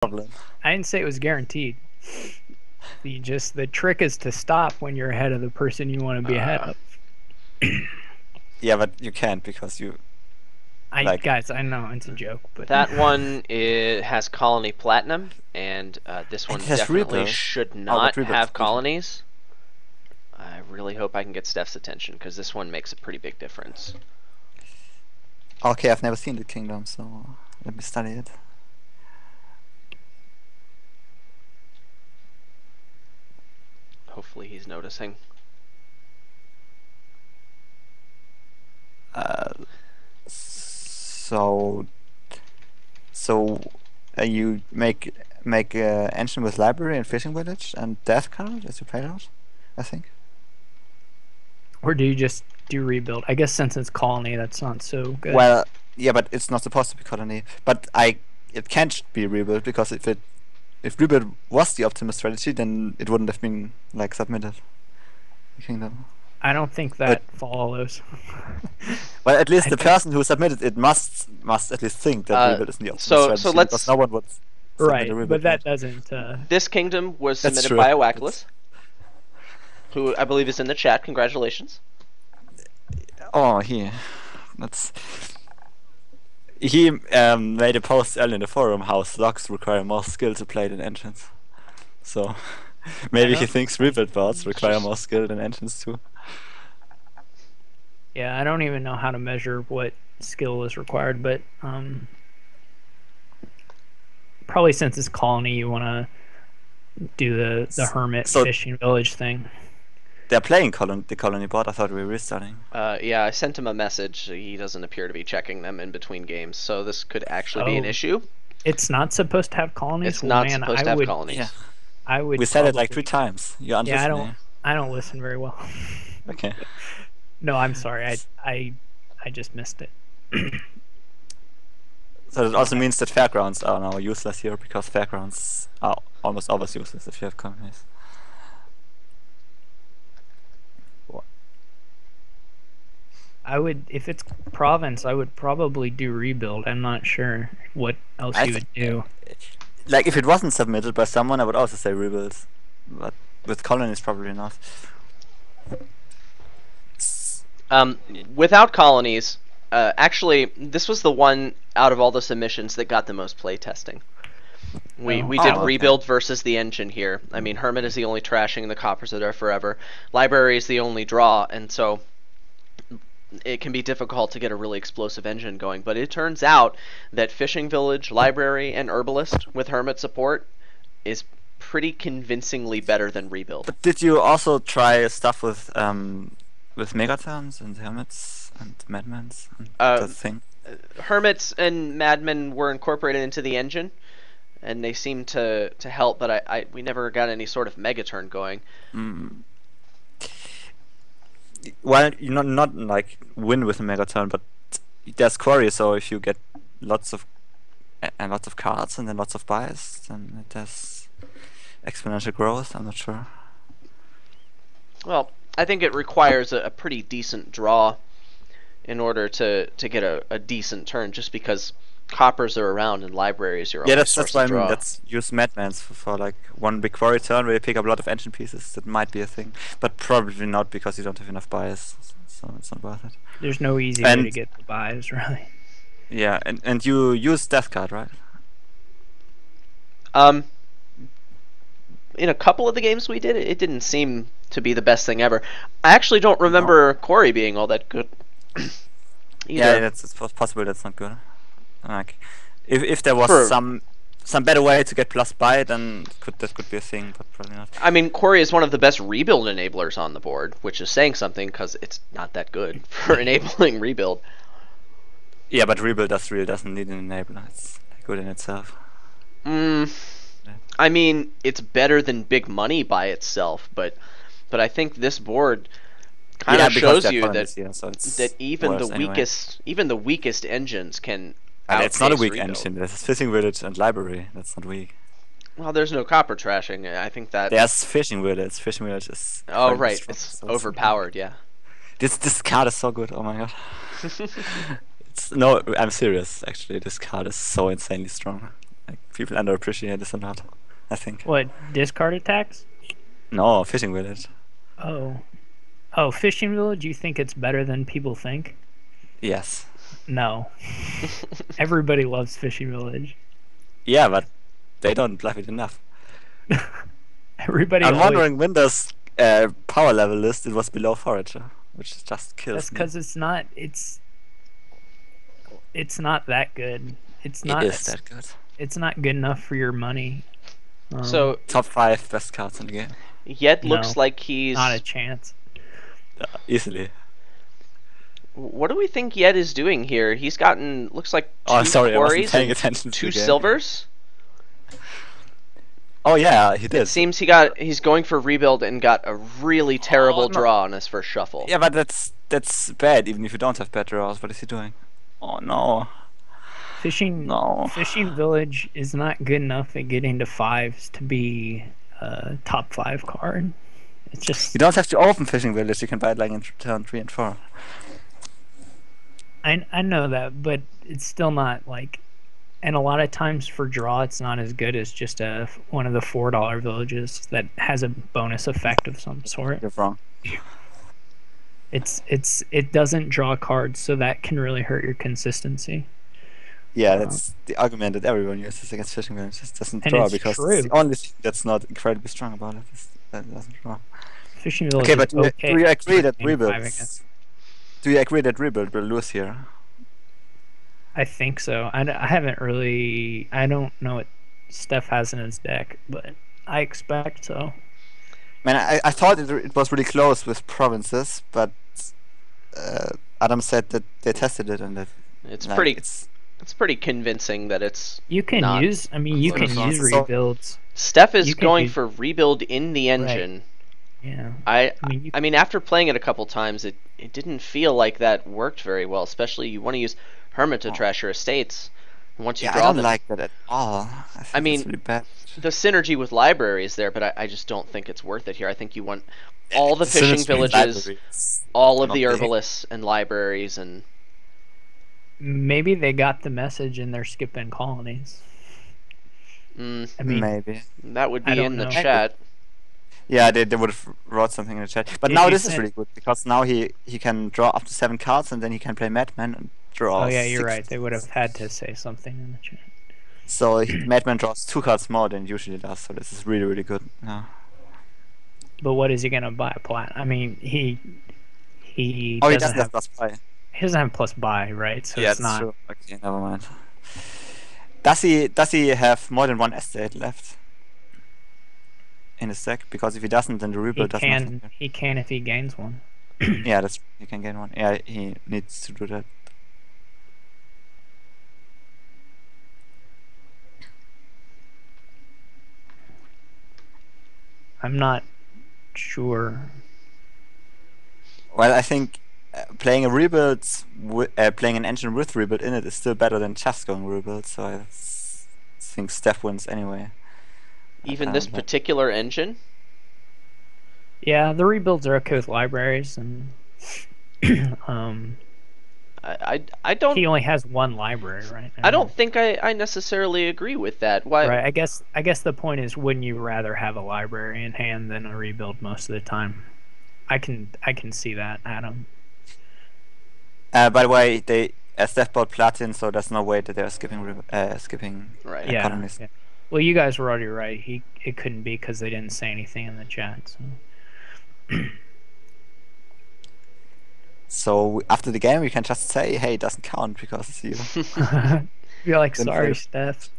problem. I didn't say it was guaranteed. The trick is to stop when you're ahead of the person you want to be ahead of. Yeah, but you can't because you like. Guys, I know it's a joke, but That one has colony platinum, and this It one has definitely rebirth. should Oh, but not rebirth is have better. colonies. I really hope I can get Steph's attention, because this one makes a pretty big difference. Okay, I've never seen the kingdom, so let me study it. Hopefully he's noticing. So you make engine with library and fishing village and death card as you played out, I think. or do you just do rebuild? I guess since it's colony, that's not so good. Well, yeah, but it's not supposed to be colony. But it can't be rebuild because if rebuild was the optimal strategy, then it wouldn't have been like submitted. The kingdom. I don't think that follows. Well, at least I the think- person who submitted it must at least think that rebuild is the optimal so strategy. let's- because no one would submit right, a rebuild. but that doesn't. This kingdom was That's submitted true. by Oaculus, who I believe is in the chat. Congratulations. Oh, he made a post earlier in the forum how slugs require more skill to play than engines. So maybe he thinks rebuild bots require more skill than engines too. Yeah, I don't even know how to measure what skill is required, but probably since it's colony, you want to do the hermit fishing village thing. They're playing the colony bot. I thought we were restarting. Yeah, I sent him a message. He doesn't appear to be checking them in between games, so this could actually be an issue. It's not supposed to have colonies. It's not supposed to have colonies. Yeah. I would. We said it like 3 times. You understand? Yeah, I don't listen very well. Okay. No, I'm sorry. I just missed it. So that also means that fairgrounds are now useless here because fairgrounds are almost always useless if you have colonies. I would, if it's province, I would probably do rebuild. I'm not sure what else you would do. Like if it wasn't submitted by someone, I would also say rebuild, but with colonies probably not. Without colonies, actually, this was the one out of all the submissions that got the most play testing. We did rebuild versus the engine here. I mean, Hermit is the only trashing, and the Coppers are there forever. Library is the only draw, and so it can be difficult to get a really explosive engine going. But it turns out that Fishing Village, Library, and Herbalist with Hermit support is pretty convincingly better than rebuild. But did you also try stuff with Megatons and Hermits and Madmans and that thing? Hermits and Madmen were incorporated into the engine, and they seem to help, but we never got any sort of Megaturn going. Well, you not like win with a Megaturn, but there's Quarry, so if you get lots of cards and then lots of buys, then it has exponential growth. I'm not sure. Well, I think it requires a pretty decent draw in order to get a decent turn, just because Coppers are around and Libraries are that's why I mean. Let's use Madmans for like one big Quarry turn where you pick up a lot of engine pieces. That might be a thing, but probably not because you don't have enough buys, so it's not worth it. There's no easy way to get the buys, really. Yeah, and you use Death Card, right? In a couple of the games we did, it didn't seem to be the best thing ever. I actually don't remember Quarry being all that good. Yeah, it's possible that's not good. Like, if there was some better way to get plus buy, then that could be a thing, but probably not. I mean, Quarry is one of the best rebuild enablers on the board, which is saying something because it's not that good for enabling rebuild. Yeah, but rebuild really doesn't need an enabler. It's good in itself. I mean, it's better than big money by itself, but I think this board kind of shows you that even the weakest engines can. It's not a weak engine. There's Fishing Village and Library. That's not weak. Well, there's no copper trashing. I think that there's Fishing Village. Fishing Village is. Oh right, strong, it's overpowered. Yeah. This card is so good. Oh my god. I'm serious. Actually, this card is so insanely strong. Like, people underappreciate this a lot, I think. What, discard attacks? No, Fishing Village. Oh. Oh, Fishing Village, you think it's better than people think? Yes. No. Everybody loves Fishing Village. Yeah, but they don't love it enough. Everybody I'm always... wondering when this power level list it was below Forager, which just kills That's me. because it's not that good. It's not. It is that good. It's not good enough for your money. So Top 5 best cards in the game. Yet looks No, like he's not a chance. Easily. What do we think Yet is doing here? He's gotten looks like two Oh, sorry, I wasn't quarries paying and attention to two the game. silvers. Oh yeah, he did. It seems he's going for rebuild and got a really terrible no. draw on his first shuffle. Yeah, but that's bad. Even if you don't have bad draws, what is he doing? Oh no. Fishing Village is not good enough at getting to 5s to be a top 5 card. It's just You don't have to open Fishing Village. You can buy it like in turn 3 and 4. I know that, but it's still not like. And a lot of times for draw, it's not as good as just one of the $4 villages that has a bonus effect of some sort. You're wrong. It doesn't draw cards, so that can really hurt your consistency. Yeah, that's the argument that everyone uses against Fishing Village. It doesn't And draw it's because true. it's the only thing that's not incredibly strong about it is that it doesn't draw. Fishing Village Okay, is but do you agree that in five rebuild? against- Do you agree that rebuild will lose here? I think so. I haven't really. I don't know what Steph has in his deck, but I expect so. Man, I thought it was really close with provinces, but Adam said that they tested it and that It's like, pretty. It's It's pretty convincing that it's. You can not use. I mean, you can close. use So- rebuilds. Steph is You can going use- for rebuild in the engine. Yeah. I I mean, after playing it a couple times, it didn't feel like that worked very well. Especially you want to use Hermit to trash your estates. And once you yeah, I draw don't them, like that at all. I think mean, it's really bad. the synergy with library is there, but I just don't think it's worth it here. I think you want all the fishing synergy villages, libraries, all of not the big. herbalists and libraries, and maybe they got the message and they're skipping colonies. mm, I mean, Maybe. that would I be don't in the know. chat. Yeah, they would have wrote something in the chat. But If now you this is sent- really good because now he can draw up to 7 cards and then he can play Madman and draw. Oh yeah, you're 6. right. They would have had to say something in the chat. So Madman draws 2 cards more than he usually does. So this is really really good. Yeah. But what is he gonna buy? Plat? I mean, he Oh, he doesn't doesn't have have plus buy. he doesn't have plus buy, right? So Yeah, it's that's not. true. Okay, never mind. Does he have more than one estate left in his deck? Because if he doesn't, then the He rebuild does can. nothing. He can if he gains one. Yeah, that's he can gain one. Yeah, he needs to do that. I'm not sure. Well, I think playing a rebuild, playing an engine with rebuild in it is still better than just going rebuild. So I think Steph wins anyway. Even this But- particular engine. Yeah, the rebuilds are okay with libraries, and I don't. he only has one library, right? I don't think I necessarily agree with that. Why? Right. I guess the point is, wouldn't you rather have a library in hand than a rebuild most of the time? I can see that, Adam. By the way, Steph bought Platin, so there's no way that they're skipping Right. Yeah, economies. yeah. Well, you guys were already right. It couldn't be because they didn't say anything in the chat. So. So after the game, we can just say, "Hey, it doesn't count because it's you." You're like, Then sorry, fair. Steph.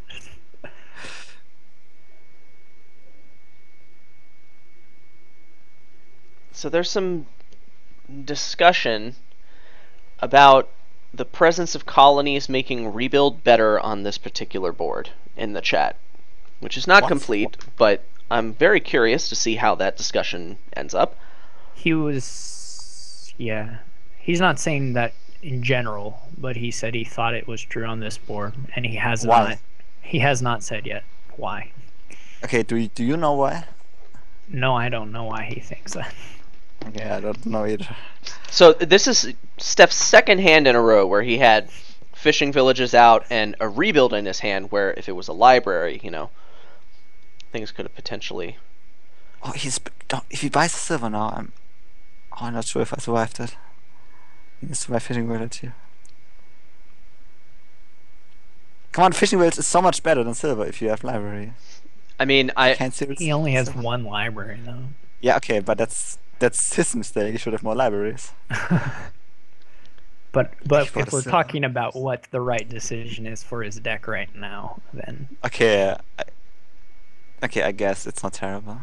So there's some discussion about the presence of colonies making rebuild better on this particular board in the chat, which is not What? complete, but I'm very curious to see how that discussion ends up. He was, yeah. He's not saying that in general, but he said he thought it was true on this board, and he has Why? not. He has not said yet why. Okay, do you know why? No, I don't know why he thinks that. Okay, I don't know either. So this is Steph's second hand in a row where he had fishing villages out and a rebuild in his hand, where if it was a library, things could have potentially. Oh, if he buys a silver now, I'm not sure if I survived it. He needs to buy fishing village here. Come on, fishing village is so much better than silver if you have library. I mean, Can't He only has one library though. Yeah, okay, but that's his mistake. He should have more libraries. But bought if a we're silver. talking about what the right decision is for his deck right now, then Okay, I guess it's not terrible.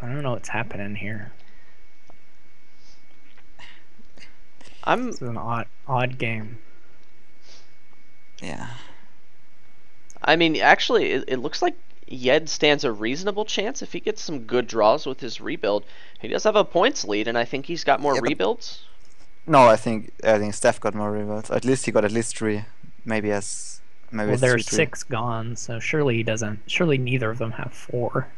I don't know what's happening here. I'm. This is an odd game. Yeah. I mean, actually, it looks like Yed stands a reasonable chance if he gets some good draws with his rebuild. He does have a points lead, and I think he's got more Yeah, but- rebuilds. No, I think Steph got more rebuilds. At least he got at least 3. Maybe Well, it's there's 3. 6 gone, so surely he doesn't. Surely neither of them have 4.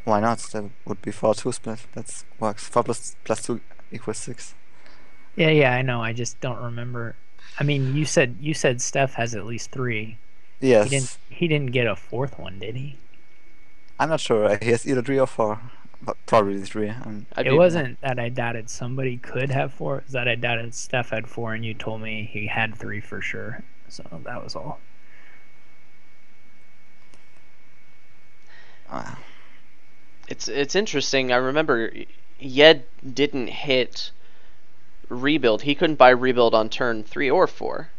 Why not? That would be 4-2 split. That works. 4 plus 2 equals 6. Yeah, I know. I just don't remember. I mean, you said Steph has at least 3. Yes. He didn't get a 4th one, did he? I'm not sure. He has either 3 or 4. But probably 3. I'd It be- wasn't that I doubted somebody could have 4. It was that I doubted Steph had 4, and you told me he had 3 for sure. So that was all. It's interesting. I remember Yed didn't hit rebuild. He couldn't buy rebuild on turn 3 or 4.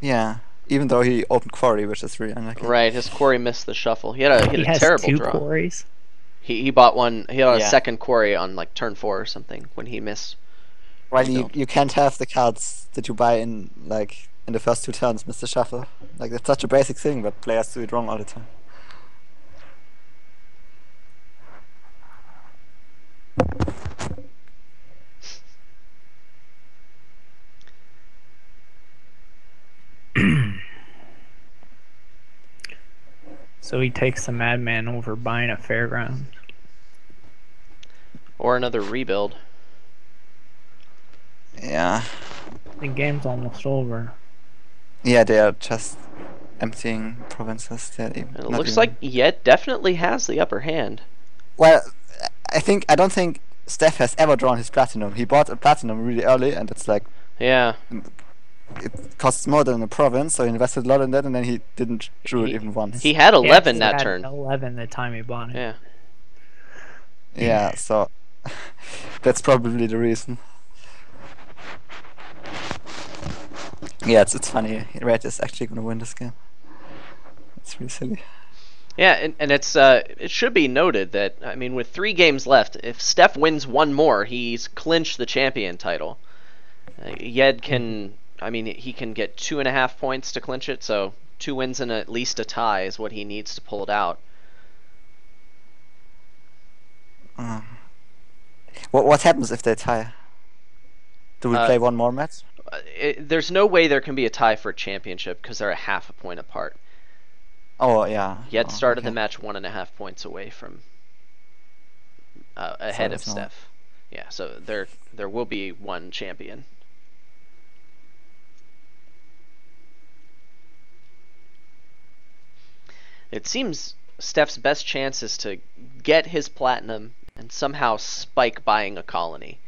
Yeah. Even though he opened quarry, which is really unlucky. Right, his quarry missed the shuffle. He had a has terrible 2 draw. quarries. He bought one. He had a Yeah. second quarry on like turn 4 or something when he missed. Well, rebuild. you can't have the cards that you buy in the first 2 turns miss the shuffle. Like, that's such a basic thing, but players do it wrong all the time. So he takes the Madman over buying a fairground. Or another rebuild. Yeah. The game's almost over. Yeah, they are just emptying provinces. They're And it not looks even- like Yed definitely has the upper hand. Well, I don't think Steph has ever drawn his platinum. He bought a platinum really early, and it's like Yeah. it costs more than a province, so he invested a lot in that, and then he didn't drew it He- even once. He had 11 He that had turn. 11 the time he bought it. Yeah. Yeah, so that's probably the reason. Yeah, it's funny. Red is actually gonna win this game. It's really silly. Yeah, and it's it should be noted that, I mean, with 3 games left, if Steph wins one more, he's clinched the champion title. Yed can, I mean, he can get 2.5 points to clinch it, so 2 wins and at least a tie is what he needs to pull it out. What happens if they tie? Do we play one more match? There's no way there can be a tie for a championship because they're a half a point apart. Oh yeah. Yed started the okay. match 1.5 points away from ahead of it's not- Steph. Yeah, so there will be one champion. It seems Steph's best chance is to get his platinum and somehow spike buying a colony.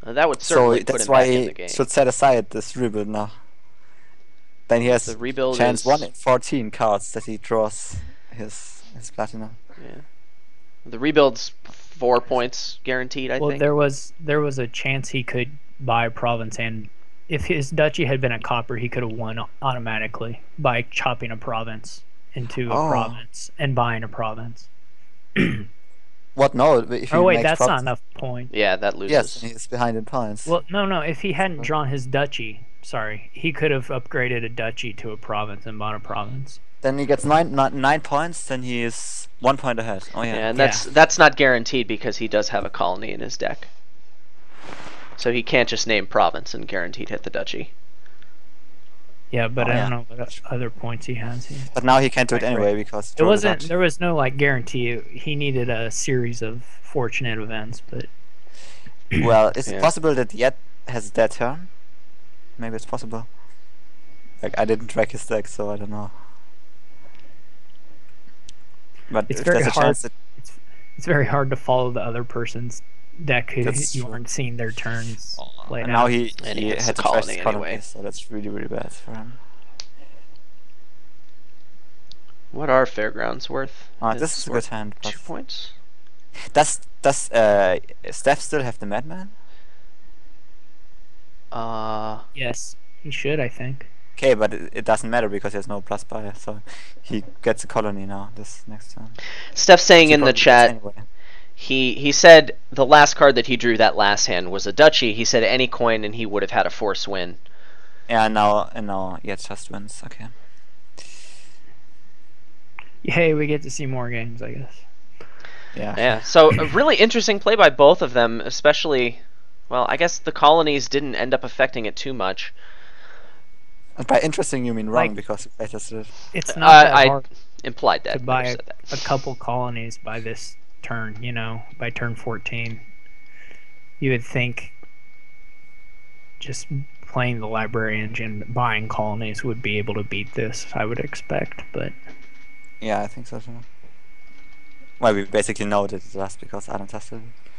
That would So certainly put that's him why back in he the game. should set aside this rebuild now. Then he has The rebuild chance is 1 in 14 cards that he draws his platinum. Yeah. The rebuild's 4 points guaranteed, I Well, think. there was a chance he could buy a province, and if his duchy had been a copper, he could have won automatically by chopping a province into a Oh. province and buying a province. What? No. If he Oh wait, makes that's not province- enough points. Yeah, that loses. Yes, he's behind in points. Well, no. If he hadn't drawn his duchy, sorry, he could have upgraded a duchy to a province and bought a province. Then he gets 9 points. Then he is 1 point ahead. Oh yeah. Yeah, and that's not guaranteed because he does have a colony in his deck. So he can't just name province and guaranteed hit the duchy. Yeah, but Oh, I yeah. don't know what other points he has here. But now he can't do it Right, anyway because he It drew the wasn't. dodge. There was no guarantee. He needed a series of fortunate events, but Well, is it Yeah. possible that Yet has their turn? Maybe it's possible. Like, I didn't track his deck, so I don't know. But It's if very there's a hard. chance that It's very hard to follow the other person's deck who That's you true. aren't seeing their turns played and out. now he And he hits had the to trash colony his colony, anyway. so that's really, really bad for him. What are Fairgrounds worth? This It's is a worth good hand. 2 points. Does Steph still have the Madman? Yes, he should. I think. Okay, but it doesn't matter because he has no plus buy, so he gets a colony now this next turn. Steph saying He in the probably gets chat, anyway. he said the last card that he drew that last hand was a duchy. He said any coin and he would have had a force win. Yeah, now Yet just wins. Okay. Hey, we get to see more games, I guess. Yeah. Yeah, so a really interesting play by both of them, especially, well, I guess the colonies didn't end up affecting it too much. And by interesting you mean wrong Like- because I tested it. It's not that I hard implied that. to but buy I a, said that. a couple colonies by this turn. You know, by turn 14, you would think just playing the library engine, buying colonies would be able to beat this. I would expect, but Yeah, I think so too. Well, we basically know that it does because Adam tested it.